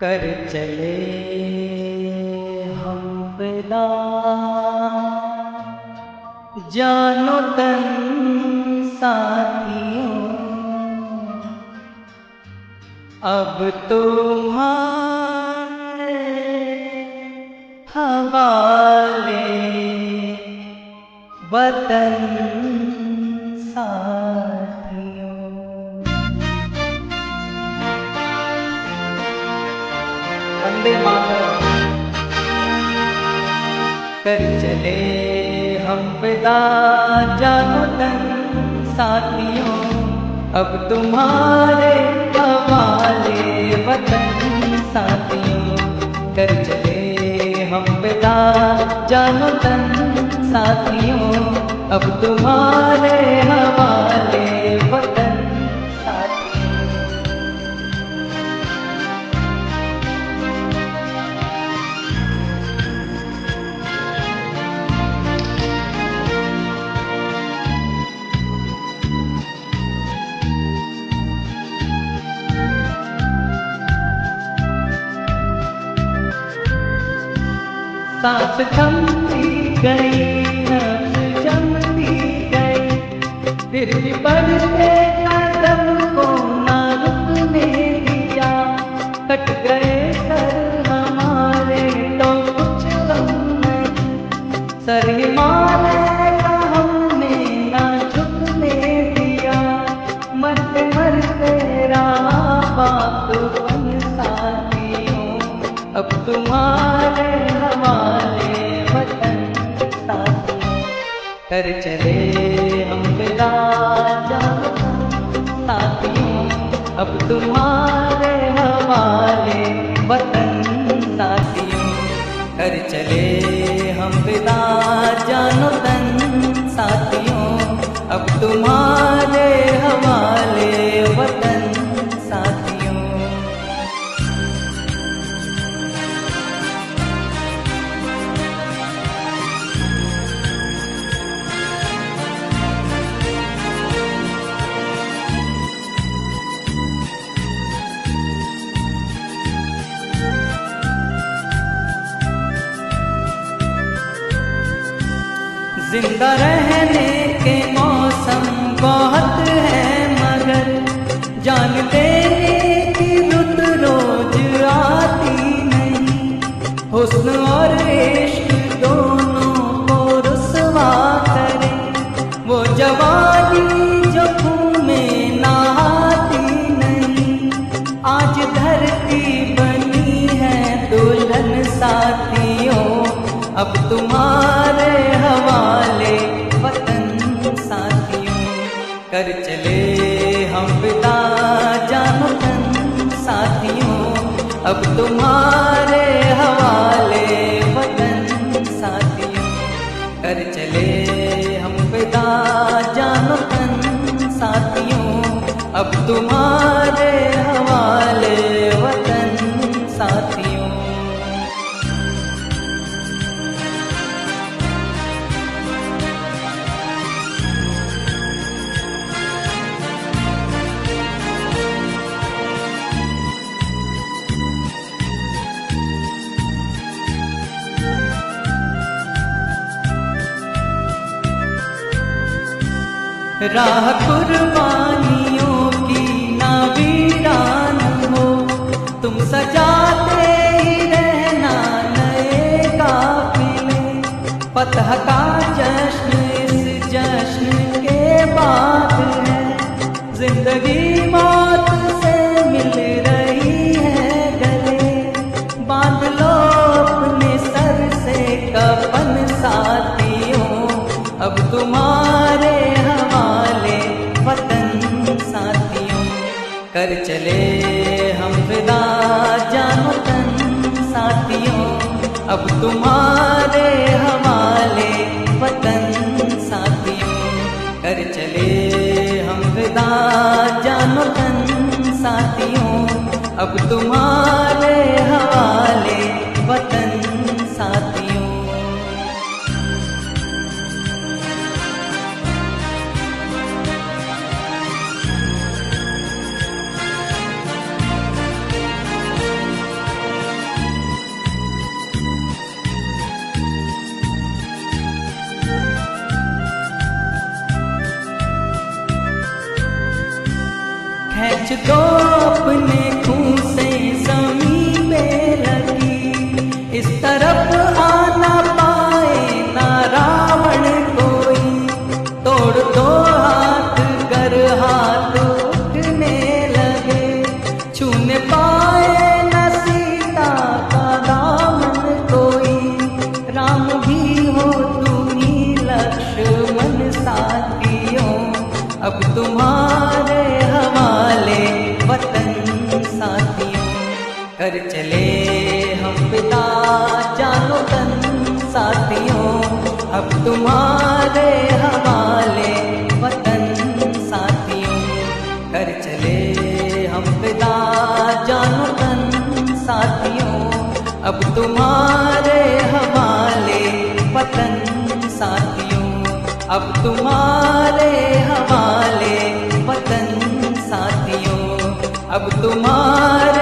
कर चले हम विदा, जानो तन साथियों, अब तुम्हारे हवाले वतन साथियों। वंदे मातरम। कर चले हम विदा, जानो तन साथियों, अब तुम्हारे हवाले वतन साथियों। कर चले हम विदा, जानो तन साथियों, अब तुम्हारे हवाले वतन साथियों। सांस थमती गई, नस जमती गई, फिर भी बढ़ते कदम को ना रुकने दिया। कट गए सर हमारे तो कुछ गम नहीं, सर हिमालय का हमने ना झुकने दिया। मरते मरते रहा बातों साथियों, अब तुम्हारे हवाले वतन साथियों। कर चले हम विदा, जानो तन साथियों, अब तुम्हारे हवाले वतन साथियों। कर चले हम विदा, जानो तन साथियों, अब तुम्हारे हवाले वतन साथियों। जिंदा रहने के मौसम बहुत है, मगर जान देने की रुत रोज आती नहीं। हुस्न और इश्क दोनों को रुसवा करे, वो जवानी जो खून में नहाती नहीं। आज धरती बनी है दुल्हन साथियों, अब तुम्हारे हवाले वतन साथियों। कर चले हम विदा, जानो तन साथियों, अब तुम्हारे हवाले वतन साथियों। कर चले हम विदा, जानो तन साथियों, अब तुम्हारे हवाले वतन साथियों। राह कुर्बानियों की ना वीरान हो, तुम सजाते ही रहना नए काफिले। फतह का जश्न इस जश्न के बाद है, जिंदगी मौत से मिल रही है गले। बांध लो अपने सर से कफन साथियों, अब तुम्हारे वतन साथियों। कर चले हम विदा, जानो तन साथियों, अब तुम्हारे हवाले वतन साथियों। कर चले हम विदा, जानो तन साथियों, अब तुम्हारे हवाले वतन साथियों। खींच दो अपने खून से ज़मीं पे लगी, इस तरफ आना पाए ना रावण कोई। तोड़ दो हाथ कर हाथ उठने लगे, छूने पाए न सीता का दामन कोई। राम भी हो तुम ही लक्ष्मण साथियों, अब तुम्हारे हवाले वतन साथियों। कर चले हम पिता जानो तन साथियों, अब तुम्हारे हवाले वतन साथियों। कर चले हम पिता जानो तन साथियों, अब तुम्हारे हवाले वतन साथियों। अब तुम्हारे हवाले वतन साथियों, अब तुम्हारे